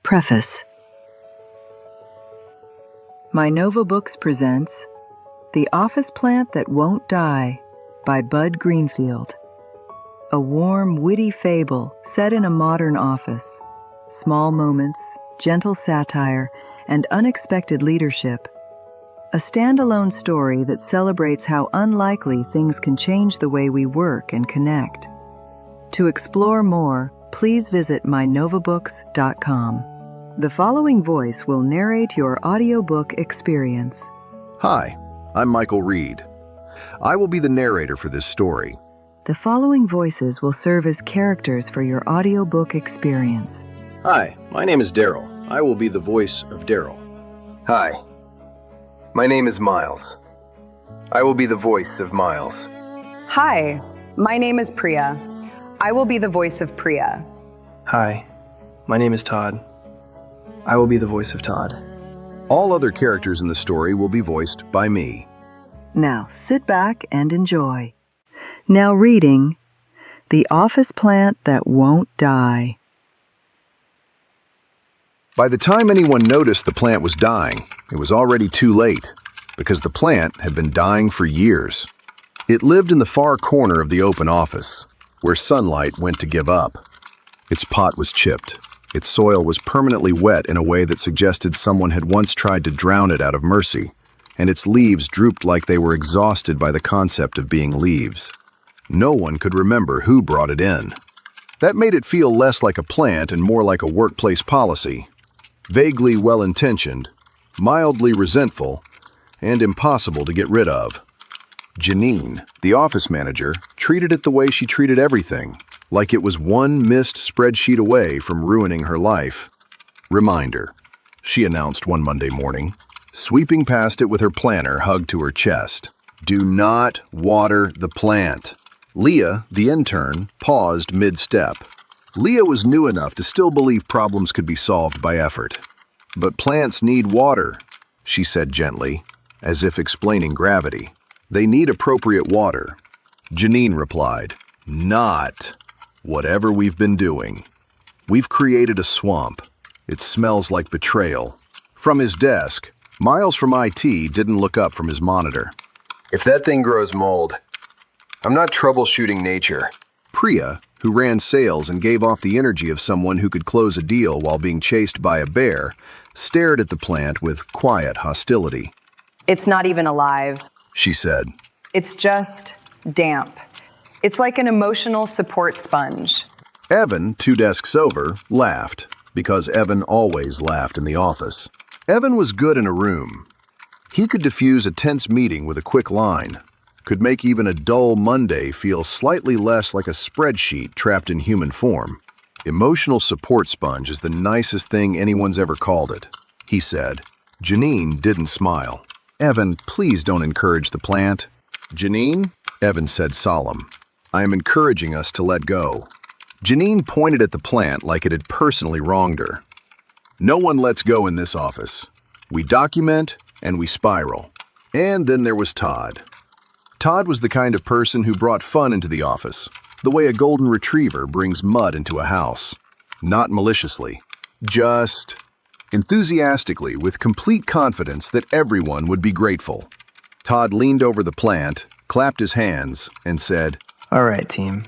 Preface. mynovabooks presents The Office Plant That Won't Die by Bud Greenfield. A warm, witty fable set in a modern office. Small moments, gentle satire, and unexpected leadership. A standalone story that celebrates how unlikely things can change the way we work and connect. To explore more, please visit mynovabooks.com. The following voice will narrate your audiobook experience. Hi, I'm Michael Reed. I will be the narrator for this story. The following voices will serve as characters for your audiobook experience. Hi, my name is Daryl. I will be the voice of Daryl. Hi, my name is Miles. I will be the voice of Miles. Hi, my name is Priya. I will be the voice of Priya. Hi, my name is Todd. I will be the voice of Todd. All other characters in the story will be voiced by me. Now sit back and enjoy. Now reading The Office Plant That Won't Die. By the time anyone noticed the plant was dying, it was already too late, because the plant had been dying for years. It lived in the far corner of the open office, where sunlight went to give up. Its pot was chipped. Its soil was permanently wet in a way that suggested someone had once tried to drown it out of mercy, and its leaves drooped like they were exhausted by the concept of being leaves. No one could remember who brought it in. That made it feel less like a plant and more like a workplace policy. Vaguely well-intentioned, mildly resentful, and impossible to get rid of. Janine, the office manager, treated it the way she treated everything, like it was one missed spreadsheet away from ruining her life. Reminder, she announced one Monday morning, sweeping past it with her planner hugged to her chest. Do not water the plant. Leah, the intern, paused mid-step. Leah was new enough to still believe problems could be solved by effort. But plants need water, she said gently, as if explaining gravity. They need appropriate water. Janine replied, not whatever we've been doing. We've created a swamp. It smells like betrayal. From his desk, Miles from IT didn't look up from his monitor. If that thing grows mold, I'm not troubleshooting nature. Priya, who ran sales and gave off the energy of someone who could close a deal while being chased by a bear, stared at the plant with quiet hostility. It's not even alive. She said. It's just damp. It's like an emotional support sponge. Evan, 2 desks over, laughed, because Evan always laughed in the office. Evan was good in a room. He could diffuse a tense meeting with a quick line, could make even a dull Monday feel slightly less like a spreadsheet trapped in human form. Emotional support sponge is the nicest thing anyone's ever called it, he said. Janine didn't smile. Evan, please don't encourage the plant. Janine, Evan said solemn. I am encouraging us to let go. Janine pointed at the plant like it had personally wronged her. No one lets go in this office. We document and we spiral. And then there was Todd. Todd was the kind of person who brought fun into the office, the way a golden retriever brings mud into a house. Not maliciously, just enthusiastically, with complete confidence that everyone would be grateful. Todd leaned over the plant, clapped his hands, and said, All right, team.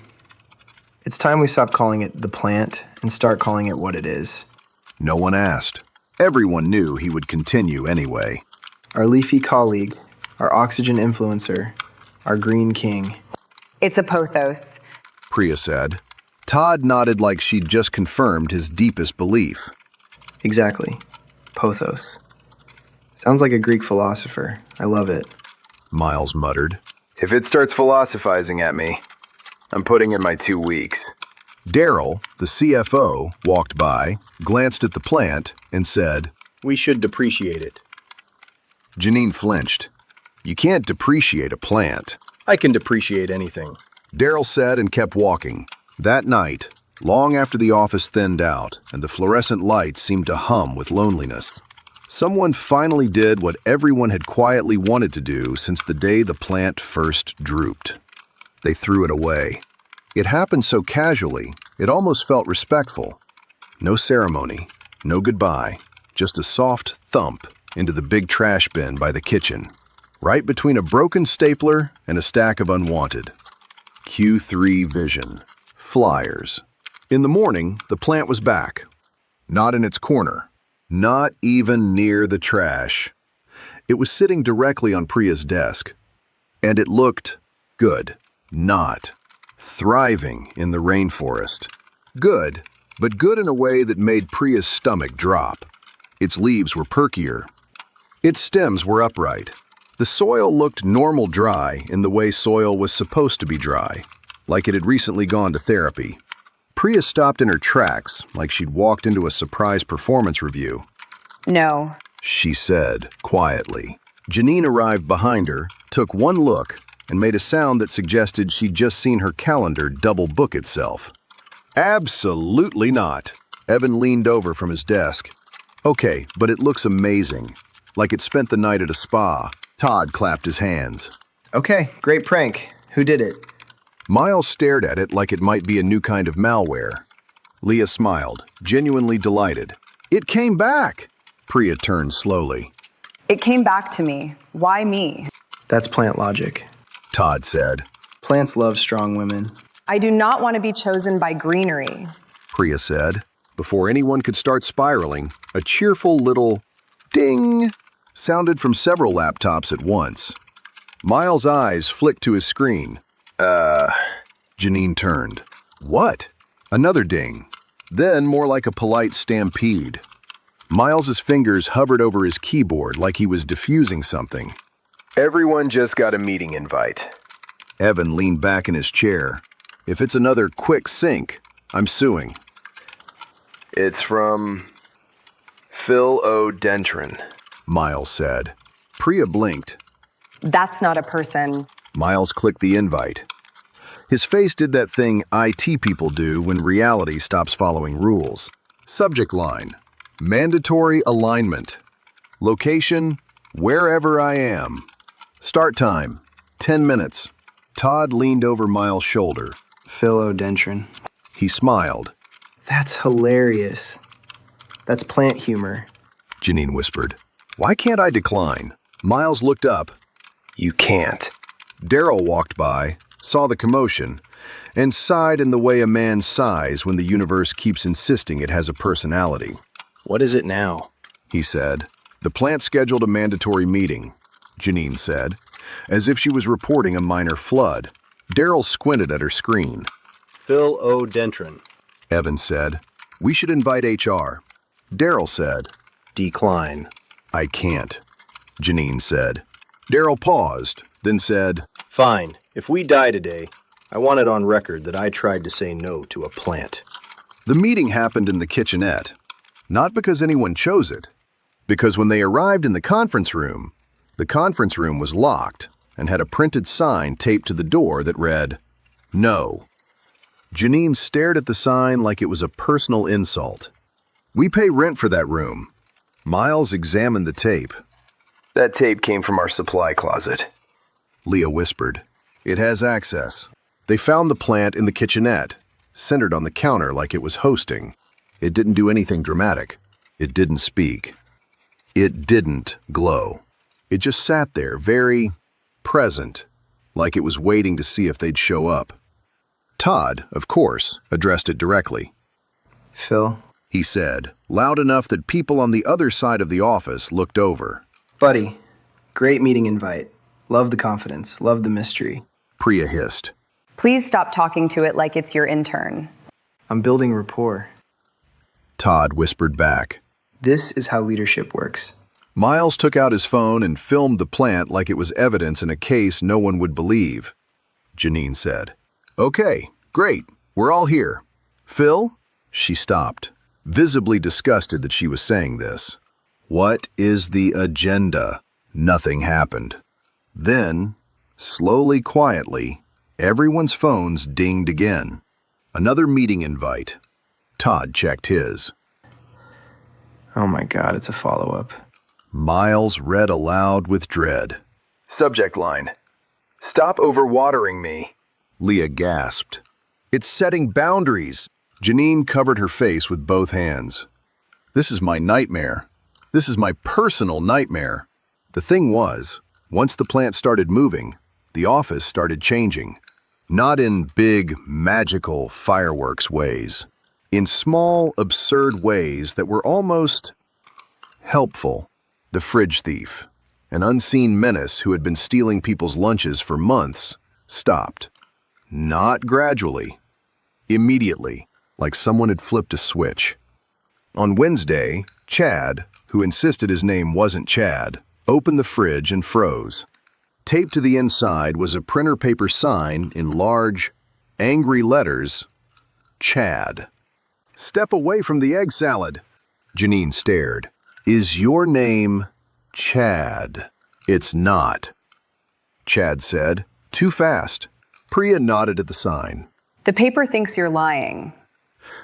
It's time we stop calling it the plant and start calling it what it is. No one asked. Everyone knew he would continue anyway. Our leafy colleague, our oxygen influencer, our green king. It's a pothos. Priya said. Todd nodded like she'd just confirmed his deepest belief. Exactly. Pothos. Sounds like a Greek philosopher. I love it. Miles muttered. If it starts philosophizing at me, I'm putting in my 2 weeks. Daryl, the CFO, walked by, glanced at the plant, and said, We should depreciate it. Janine flinched. You can't depreciate a plant. I can depreciate anything. Daryl said and kept walking. That night, long after the office thinned out and the fluorescent lights seemed to hum with loneliness, someone finally did what everyone had quietly wanted to do since the day the plant first drooped. They threw it away. It happened so casually, it almost felt respectful. No ceremony, No goodbye, just a soft thump into the big trash bin by the kitchen, right between a broken stapler and a stack of unwanted. Q3 vision. Flyers. In the morning, the plant was back. Not in its corner. Not even near the trash. It was sitting directly on Priya's desk. And it looked good. Not. Thriving in the rainforest. Good, but good in a way that made Priya's stomach drop. Its leaves were perkier. Its stems were upright. The soil looked normal dry in the way soil was supposed to be dry, like it had recently gone to therapy. Priya stopped in her tracks, like she'd walked into a surprise performance review. No. She said, quietly. Janine arrived behind her, took one look, and made a sound that suggested she'd just seen her calendar double book itself. Absolutely not. Evan leaned over from his desk. Okay, but it looks amazing. Like it spent the night at a spa. Todd clapped his hands. Okay, great prank. Who did it? Miles stared at it like it might be a new kind of malware. Leah smiled, genuinely delighted. It came back! Priya turned slowly. It came back to me. Why me? That's plant logic. Todd said. Plants love strong women. I do not want to be chosen by greenery. Priya said. Before anyone could start spiraling, a cheerful little ding sounded from several laptops at once. Miles' eyes flicked to his screen. Janine turned. What? Another ding. Then more like a polite stampede. Miles's fingers hovered over his keyboard like he was diffusing something. Everyone just got a meeting invite. Evan leaned back in his chair. If it's another quick sync, I'm suing. It's from Philodendron. Miles said. Priya blinked. That's not a person. Miles clicked the invite. His face did that thing IT people do when reality stops following rules. Subject line. Mandatory alignment. Location, wherever I am. Start time, 10 minutes. Todd leaned over Miles' shoulder. Philodendron. He smiled. That's hilarious. That's plant humor. Janine whispered. Why can't I decline? Miles looked up. You can't. Daryl walked by, saw the commotion, and sighed in the way a man sighs when the universe keeps insisting it has a personality. What is it now? He said. The plant scheduled a mandatory meeting, Janine said, as if she was reporting a minor flood. Daryl squinted at her screen. Philodendron. Evan said. We should invite HR. Daryl said. Decline. I can't, Janine said. Daryl paused, then said, Fine. If we die today, I want it on record that I tried to say no to a plant. The meeting happened in the kitchenette. Not because anyone chose it, because when they arrived in the conference room was locked and had a printed sign taped to the door that read, No. Janine stared at the sign like it was a personal insult. We pay rent for that room. Miles examined the tape. That tape came from our supply closet. Leah whispered. It has access. They found the plant in the kitchenette, centered on the counter like it was hosting. It didn't do anything dramatic. It didn't speak. It didn't glow. It just sat there, very present, like it was waiting to see if they'd show up. Todd, of course, addressed it directly. Phil? He said, loud enough that people on the other side of the office looked over. Buddy, great meeting invite. Love the confidence, love the mystery. Priya hissed. Please stop talking to it like it's your intern. I'm building rapport. Todd whispered back. This is how leadership works. Miles took out his phone and filmed the plant like it was evidence in a case no one would believe. Janine said, Okay, great. We're all here. Phil? She stopped, visibly disgusted that she was saying this. What is the agenda? Nothing happened. Then, slowly, quietly, everyone's phones dinged again. Another meeting invite. Todd checked his. Oh my God, it's a follow-up. Miles read aloud with dread. Subject line. Stop overwatering me. Leah gasped. It's setting boundaries. Janine covered her face with both hands. This is my nightmare. This is my personal nightmare. The thing was, once the plant started moving, the office started changing. Not in big, magical fireworks ways. In small, absurd ways that were almost helpful. The fridge thief, an unseen menace who had been stealing people's lunches for months, stopped. Not gradually. Immediately, like someone had flipped a switch. On Wednesday, Chad, who insisted his name wasn't Chad, opened the fridge and froze. Taped to the inside was a printer paper sign in large, angry letters, Chad. "Step away from the egg salad." Janine stared. "Is your name Chad?" "It's not," Chad said. Too fast. Priya nodded at the sign. The paper thinks you're lying.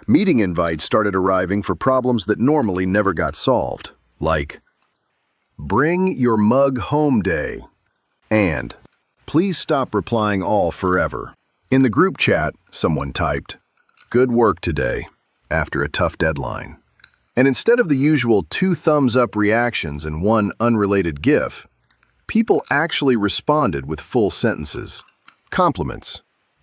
Meeting invites started arriving for problems that normally never got solved, like, "Bring your mug home day," and "Please stop replying all forever." In the group chat, someone typed, "Good work today," after a tough deadline. And instead of the usual 2 thumbs-up reactions and 1 unrelated GIF, people actually responded with full sentences. Compliments.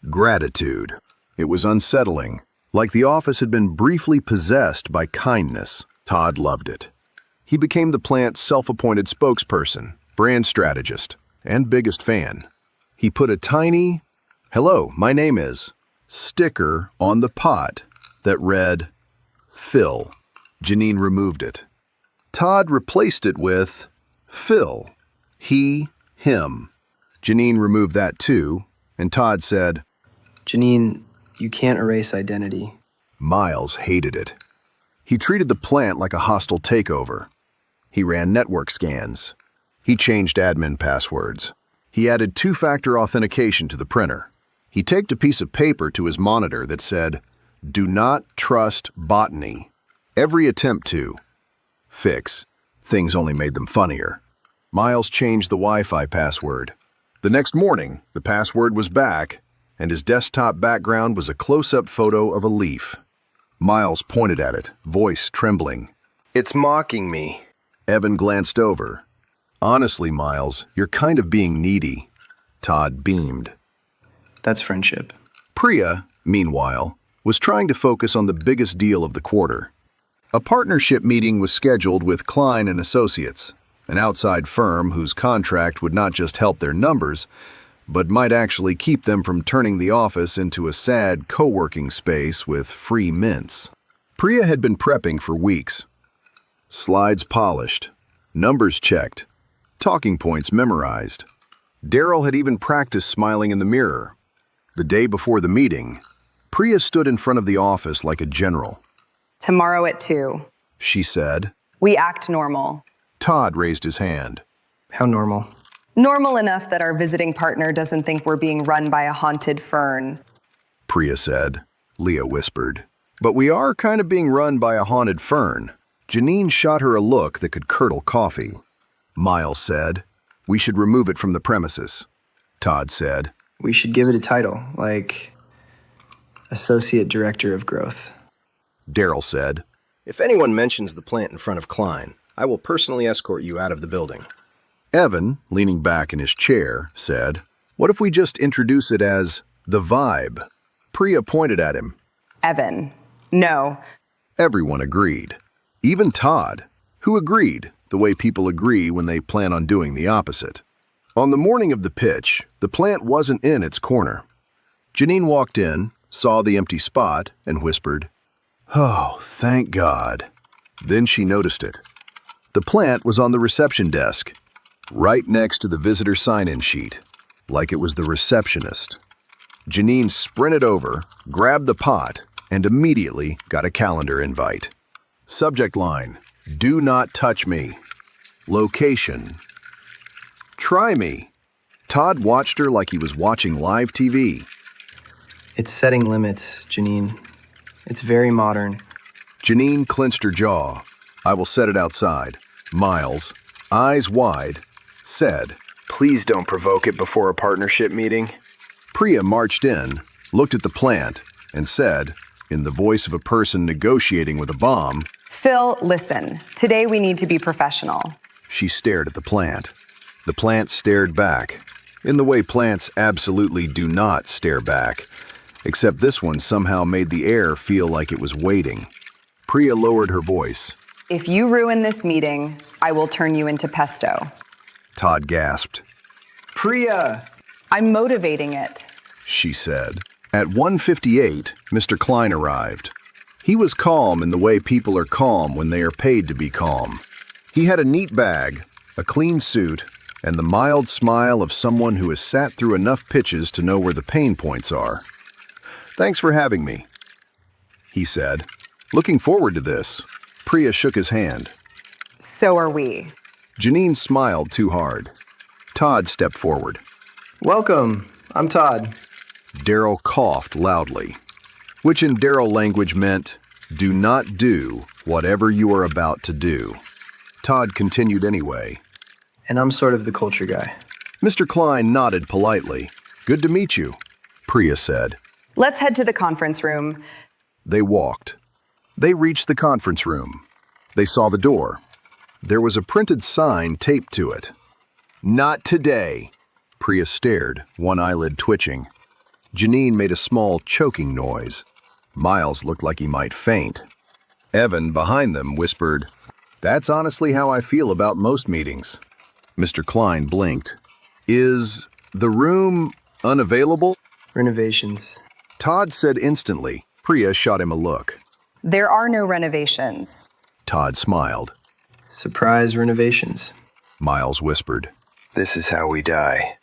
Gratitude. It was unsettling, like the office had been briefly possessed by kindness. Todd loved it. He became the plant's self-appointed spokesperson, brand strategist, and biggest fan. He put a tiny, "Hello, my name is," sticker on the pot that read, "Phil." Janine removed it. Todd replaced it with, "Phil. He, him." Janine removed that too, and Todd said, Janine, you can't erase identity. Miles hated it. He treated the plant like a hostile takeover. He ran network scans. He changed admin passwords. He added 2-factor authentication to the printer. He taped a piece of paper to his monitor that said, "Do not trust botany." Every attempt to fix things only made them funnier. Miles changed the Wi-Fi password. The next morning, the password was back, and his desktop background was a close-up photo of a leaf. Miles pointed at it, voice trembling. It's mocking me. Evan glanced over. "Honestly, Miles, you're kind of being needy." Todd beamed. That's friendship. Priya, meanwhile, was trying to focus on the biggest deal of the quarter. A partnership meeting was scheduled with Klein and Associates, an outside firm whose contract would not just help their numbers, but might actually keep them from turning the office into a sad co-working space with free mints. Priya had been prepping for weeks. Slides polished, numbers checked, talking points memorized. Daryl had even practiced smiling in the mirror. The day before the meeting, Priya stood in front of the office like a general. Tomorrow at 2. She said. We act normal. Todd raised his hand. How normal? Normal enough that our visiting partner doesn't think we're being run by a haunted fern. Priya said. Leah whispered. But we are kind of being run by a haunted fern. Janine shot her a look that could curdle coffee. Miles said. We should remove it from the premises. Todd said. We should give it a title, like Associate Director of Growth. Daryl said. If anyone mentions the plant in front of Klein, I will personally escort you out of the building. Evan, leaning back in his chair, said, What if we just introduce it as The Vibe? Priya pointed at him. Evan, no. Everyone agreed. Even Todd, who agreed the way people agree when they plan on doing the opposite. On the morning of the pitch, the plant wasn't in its corner. Janine walked in, saw the empty spot, and whispered, Oh, thank God. Then she noticed it. The plant was on the reception desk, right next to the visitor sign-in sheet, like it was the receptionist. Janine sprinted over, grabbed the pot, and immediately got a calendar invite. Subject line, Do not touch me. Location, Try me. Todd watched her like he was watching live TV. It's setting limits, Janine. It's very modern. Janine clenched her jaw. I will set it outside. Miles, eyes wide, said, Please don't provoke it before a partnership meeting. Priya marched in, looked at the plant, and said, in the voice of a person negotiating with a bomb, Phil, listen. Today we need to be professional. She stared at the plant. The plant stared back, in the way plants absolutely do not stare back, except this one somehow made the air feel like it was waiting. Priya lowered her voice. If you ruin this meeting, I will turn you into pesto. Todd gasped. Priya! I'm motivating it. She said. At 1:58, Mr. Klein arrived. He was calm in the way people are calm when they are paid to be calm. He had a neat bag, a clean suit, and the mild smile of someone who has sat through enough pitches to know where the pain points are. "Thanks for having me," he said. "Looking forward to this." Priya shook his hand. So are we. Janine smiled too hard. Todd stepped forward. Welcome. I'm Todd. Daryl coughed loudly, which in Daryl language meant, "Do not do whatever you are about to do." Todd continued anyway. And I'm sort of the culture guy. Mr. Klein nodded politely. "Good to meet you," Priya said. Let's head to the conference room. They walked. They reached the conference room. They saw the door. There was a printed sign taped to it. "Not today." Priya stared, one eyelid twitching. Janine made a small choking noise. Miles looked like he might faint. Evan, behind them, whispered, "That's honestly how I feel about most meetings." Mr. Klein blinked. "Is the room unavailable?" Renovations. Todd said instantly. Priya shot him a look. There are no renovations. Todd smiled. Surprise renovations. Miles whispered. This is how we die.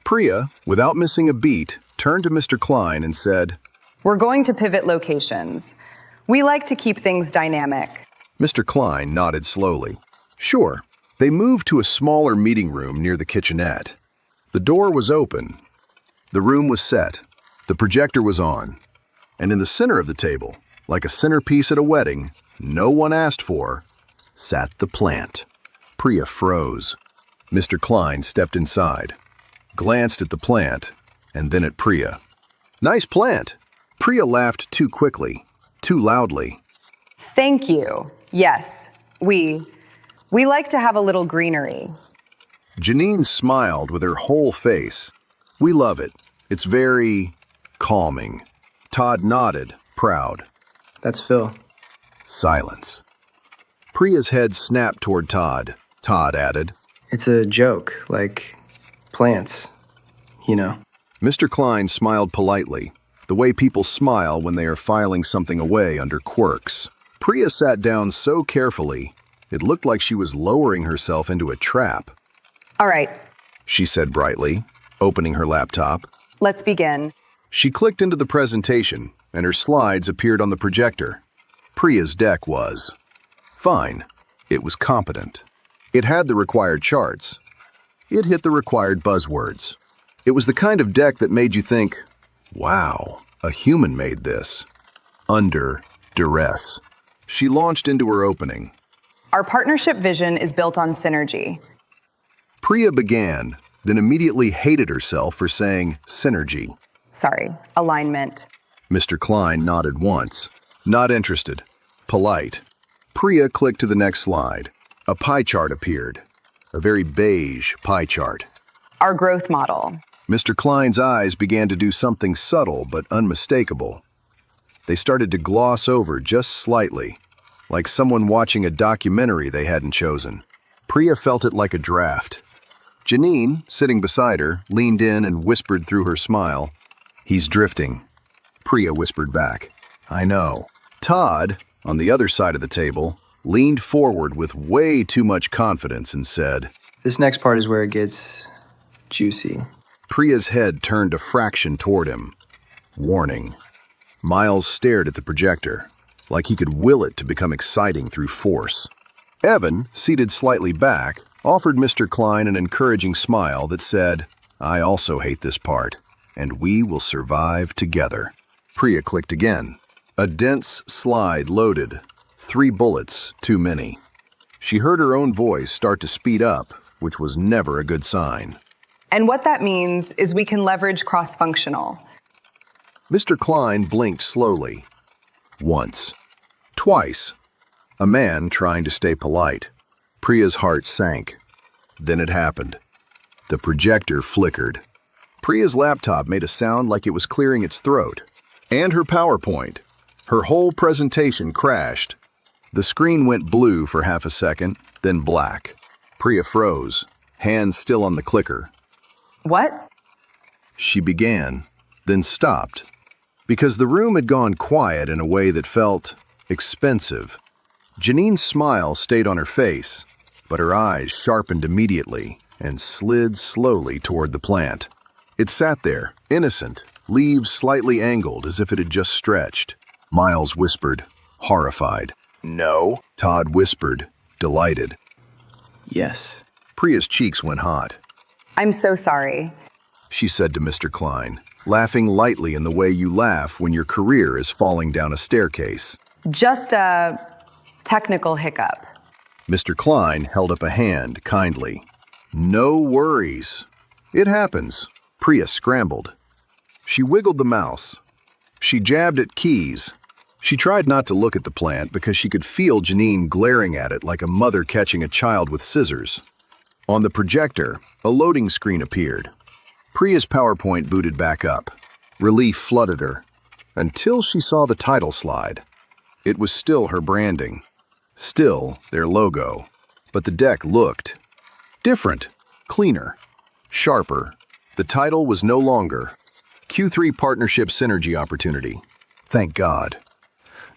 Priya, without missing a beat, turned to Mr. Klein and said, We're going to pivot locations. We like to keep things dynamic. Mr. Klein nodded slowly. Sure. They moved to a smaller meeting room near the kitchenette. The door was open. The room was set. The projector was on. And in the center of the table, like a centerpiece at a wedding, no one asked for, sat the plant. Priya froze. Mr. Klein stepped inside, glanced at the plant, and then at Priya. Nice plant. Priya laughed too quickly, too loudly. Thank you. Yes, we like to have a little greenery. Janine smiled with her whole face. We love it. It's very calming. Todd nodded, proud. That's Phil. Silence. Priya's head snapped toward Todd. Todd added, It's a joke, like plants, you know. Mr. Klein smiled politely, the way people smile when they are filing something away under quirks. Priya sat down so carefully, it looked like she was lowering herself into a trap. All right, She said brightly, opening her laptop. let's begin. She clicked into the presentation, and her slides appeared on the projector. Priya's deck was fine. It was competent. It had the required charts. It hit the required buzzwords. It was the kind of deck that made you think, wow, a human made this. Under duress. She launched into her opening. Our partnership vision is built on synergy. Priya began, then immediately hated herself for saying synergy. Sorry, alignment. Mr. Klein nodded once. Not interested. Polite. Priya clicked to the next slide. A pie chart appeared. A very beige pie chart. Our growth model. Mr. Klein's eyes began to do something subtle but unmistakable. They started to gloss over just slightly, like someone watching a documentary they hadn't chosen. Priya felt it like a draft. Janine, sitting beside her, leaned in and whispered through her smile, He's drifting. Priya whispered back, I know. Todd, on the other side of the table, leaned forward with way too much confidence and said, This next part is where it gets juicy. Priya's head turned a fraction toward him. Warning. Miles stared at the projector, like he could will it to become exciting through force. Evan, seated slightly back, offered Mr. Klein an encouraging smile that said, I also hate this part, and we will survive together. Priya clicked again. A dense slide loaded. 3 bullets, too many. She heard her own voice start to speed up, which was never a good sign. And what that means is we can leverage cross-functional. Mr. Klein blinked slowly. Once. Twice. A man trying to stay polite. Priya's heart sank. Then it happened. The projector flickered. Priya's laptop made a sound like it was clearing its throat. And her PowerPoint. Her whole presentation crashed. The screen went blue for half a second, then black. Priya froze, hands still on the clicker. What? She began, then stopped, because the room had gone quiet in a way that felt expensive. Janine's smile stayed on her face, but her eyes sharpened immediately and slid slowly toward the plant. It sat there, innocent, leaves slightly angled as if it had just stretched. Miles whispered, horrified. No. Todd whispered, delighted. Yes. Priya's cheeks went hot. I'm so sorry. She said to Mr. Klein, laughing lightly in the way you laugh when your career is falling down a staircase. Just a technical hiccup. Mr. Klein held up a hand kindly. No worries. It happens. Priya scrambled. She wiggled the mouse. She jabbed at keys. She tried not to look at the plant because she could feel Janine glaring at it like a mother catching a child with scissors. On the projector, a loading screen appeared. Priya's PowerPoint booted back up. Relief flooded her, until she saw the title slide. It was still her branding, still their logo, but the deck looked different, cleaner, sharper. The title was no longer Q3 Partnership Synergy Opportunity. Thank God.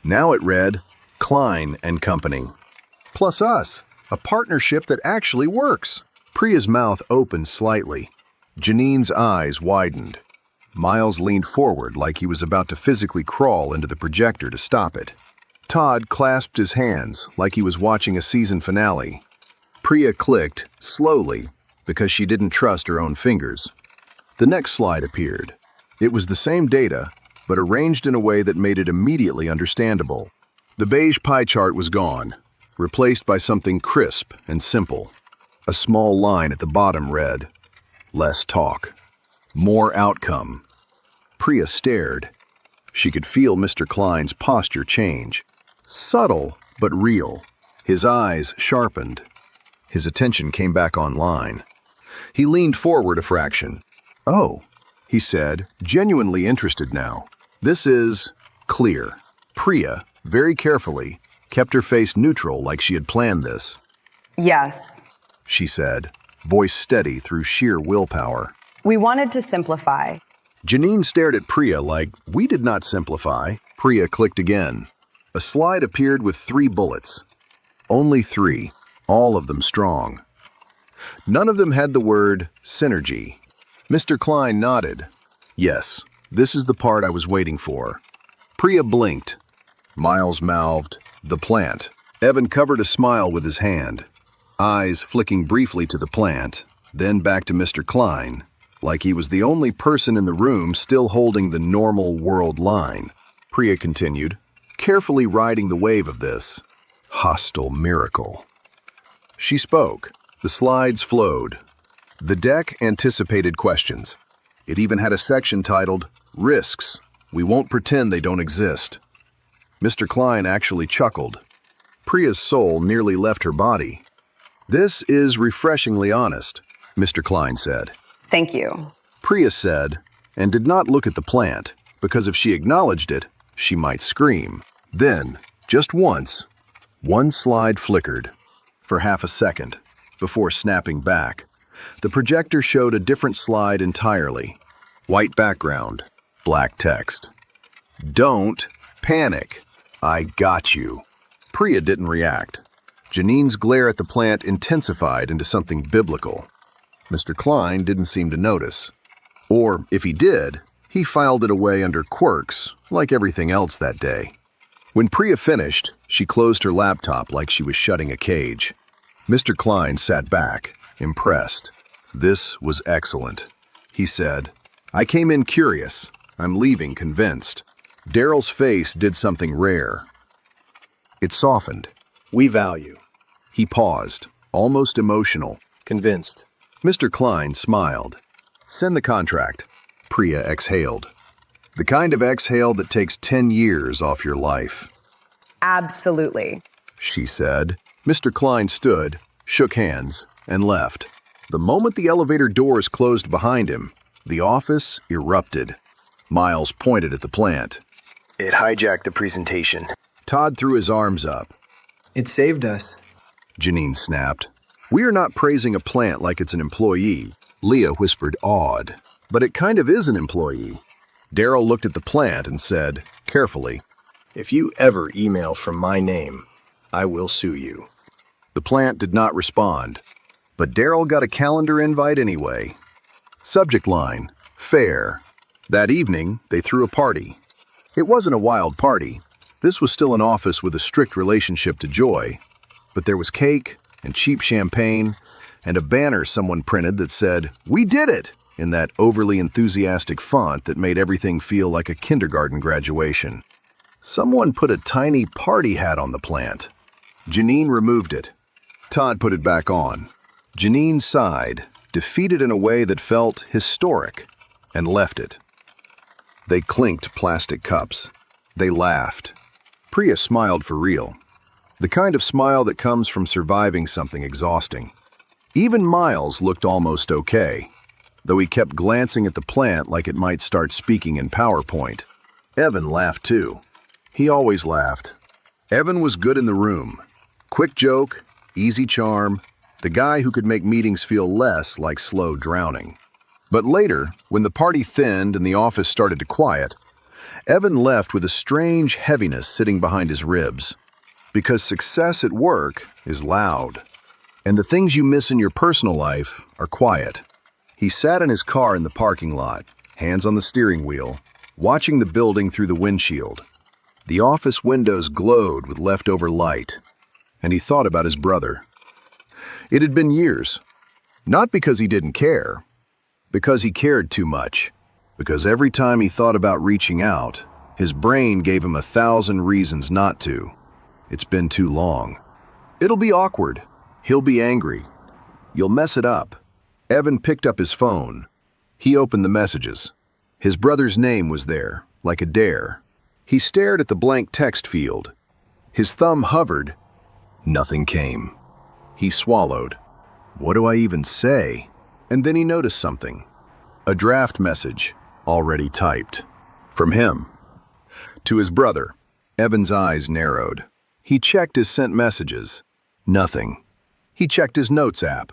Now it read Klein and Company. Plus us, a partnership that actually works. Priya's mouth opened slightly. Janine's eyes widened. Miles leaned forward like he was about to physically crawl into the projector to stop it. Todd clasped his hands like he was watching a season finale. Priya clicked, slowly, because she didn't trust her own fingers. The next slide appeared. It was the same data, but arranged in a way that made it immediately understandable. The beige pie chart was gone, replaced by something crisp and simple. A small line at the bottom read, less talk, more outcome. Priya stared. She could feel Mr. Klein's posture change. Subtle, but real. His eyes sharpened. His attention came back online. He leaned forward a fraction. Oh, he said, genuinely interested now. This is clear. Priya, very carefully, kept her face neutral like she had planned this. Yes. She said, voice steady through sheer willpower. We wanted to simplify. Janine stared at Priya like, we did not simplify. Priya clicked again. A slide appeared with 3 bullets. Only 3, all of them strong. None of them had the word synergy. Mr. Klein nodded. Yes, this is the part I was waiting for. Priya blinked. Miles mouthed, the plant. Evan covered a smile with his hand, eyes flicking briefly to the plant, then back to Mr. Klein, like he was the only person in the room still holding the normal world line. Priya continued, carefully riding the wave of this hostile miracle. She spoke. The slides flowed. The deck anticipated questions. It even had a section titled, Risks. We won't pretend they don't exist. Mr. Klein actually chuckled. Priya's soul nearly left her body. This is refreshingly honest, Mr. Klein said. Thank you. Priya said, and did not look at the plant, because if she acknowledged it, she might scream. Then, just once, one slide flickered, for half a second, before snapping back. The projector showed a different slide entirely. White background, black text. Don't panic. I got you. Priya didn't react. Janine's glare at the plant intensified into something biblical. Mr. Klein didn't seem to notice. Or, if he did, he filed it away under quirks, like everything else that day. When Priya finished, she closed her laptop like she was shutting a cage. Mr. Klein sat back, impressed. This was excellent. He said, I came in curious. I'm leaving convinced. Daryl's face did something rare. It softened. We value. He paused, almost emotional. Convinced. Mr. Klein smiled. Send the contract. Priya exhaled. The kind of exhale that takes 10 years off your life. Absolutely. she said. Mr. Klein stood, shook hands, and left. The moment the elevator doors closed behind him, the office erupted. Miles pointed at the plant. It hijacked the presentation. Todd threw his arms up. It saved us. Janine snapped. We are not praising a plant like it's an employee. Leah whispered, awed. But it kind of is an employee. Daryl looked at the plant and said, carefully, If you ever email from my name, I will sue you. The plant did not respond, but Daryl got a calendar invite anyway. Subject line, fair. That evening, they threw a party. It wasn't a wild party. This was still an office with a strict relationship to joy, but there was cake and cheap champagne and a banner someone printed that said, "We did it!" in that overly enthusiastic font that made everything feel like a kindergarten graduation. Someone put a tiny party hat on the plant. Janine removed it. Todd put it back on. Janine sighed, defeated in a way that felt historic, and left it. They clinked plastic cups. They laughed. Priya smiled for real. The kind of smile that comes from surviving something exhausting. Even Miles looked almost okay, though he kept glancing at the plant like it might start speaking in PowerPoint. Evan laughed too. He always laughed. Evan was good in the room. Quick joke, easy charm, the guy who could make meetings feel less like slow drowning. But later, when the party thinned and the office started to quiet, Evan left with a strange heaviness sitting behind his ribs. Because success at work is loud, and the things you miss in your personal life are quiet. He sat in his car in the parking lot, hands on the steering wheel, watching the building through the windshield. The office windows glowed with leftover light, and he thought about his brother. It had been years. Not because he didn't care, because he cared too much. Because every time he thought about reaching out, his brain gave him 1,000 reasons not to. It's been too long. It'll be awkward. He'll be angry. You'll mess it up. Evan picked up his phone. He opened the messages. His brother's name was there, like a dare. He stared at the blank text field. His thumb hovered. Nothing came. He swallowed. What do I even say? And then he noticed something. A draft message, already typed. From him. To his brother. Evan's eyes narrowed. He checked his sent messages. Nothing. He checked his notes app.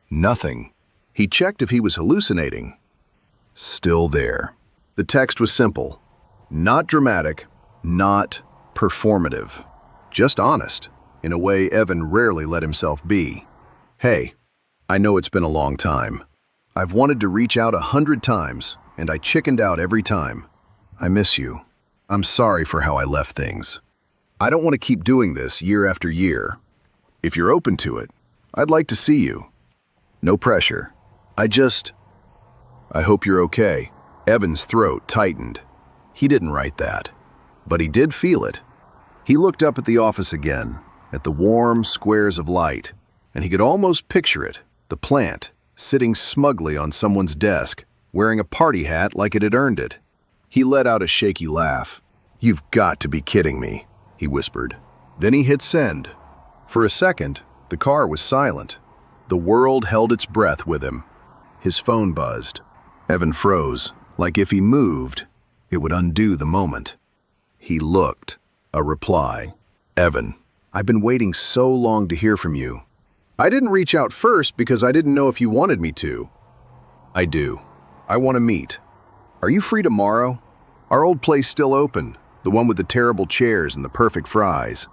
Nothing. He checked if he was hallucinating. Still there. The text was simple. Not dramatic, not performative. Just honest, in a way Evan rarely let himself be. Hey, I know it's been a long time. I've wanted to reach out 100 times, and I chickened out every time. I miss you. I'm sorry for how I left things. I don't want to keep doing this year after year. If you're open to it, I'd like to see you. No pressure. I hope you're okay. Evan's throat tightened. He didn't write that, but he did feel it. He looked up at the office again, at the warm squares of light, and he could almost picture it, the plant, sitting smugly on someone's desk, wearing a party hat like it had earned it. He let out a shaky laugh. "You've got to be kidding me," he whispered. Then he hit send. For a second, the car was silent. The world held its breath with him. His phone buzzed. Evan froze, like if he moved, it would undo the moment. He looked. A reply. "Evan, I've been waiting so long to hear from you. I didn't reach out first because I didn't know if you wanted me to. I do. I want to meet. Are you free tomorrow? Our old place still open, the one with the terrible chairs and the perfect fries."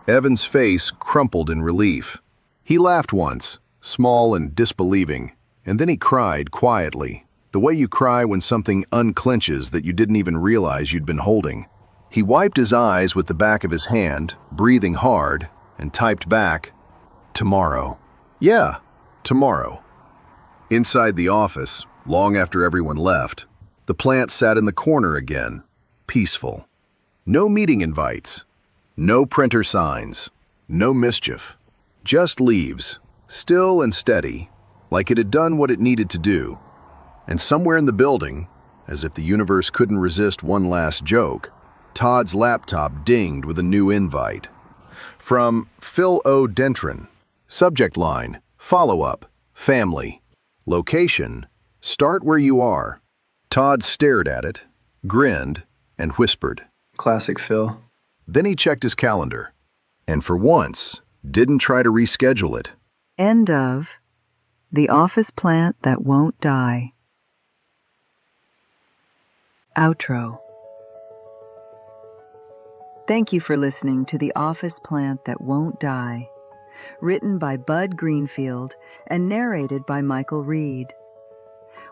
Evan's face crumpled in relief. He laughed once, small and disbelieving, and then he cried quietly, the way you cry when something unclenches that you didn't even realize you'd been holding. He wiped his eyes with the back of his hand, breathing hard, and typed back, "Tomorrow." "Yeah, tomorrow." Inside the office, long after everyone left, the plant sat in the corner again, peaceful. No meeting invites, no printer signs, no mischief. Just leaves, still and steady, like it had done what it needed to do. And somewhere in the building, as if the universe couldn't resist one last joke, Todd's laptop dinged with a new invite. From Phil O. Dentron. Subject line, follow-up, family. Location, start where you are. Todd stared at it, grinned, and whispered. Classic Phil. Then he checked his calendar, and for once, didn't try to reschedule it. End of The Office Plant That Won't Die. Outro. Thank you for listening to The Office Plant That Won't Die, written by Bud Greenfield and narrated by Michael Reed.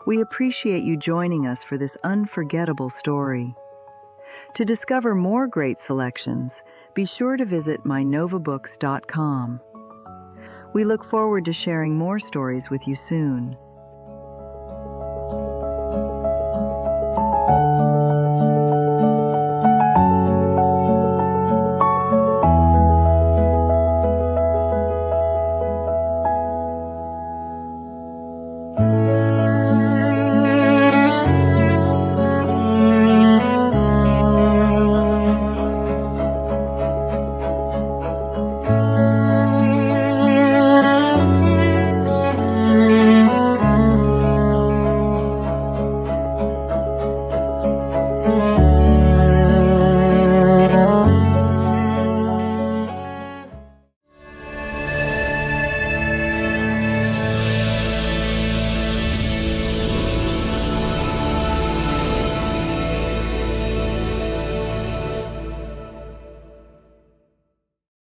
We appreciate you joining us for this unforgettable story. To discover more great selections, be sure to visit mynovabooks.com. We look forward to sharing more stories with you soon.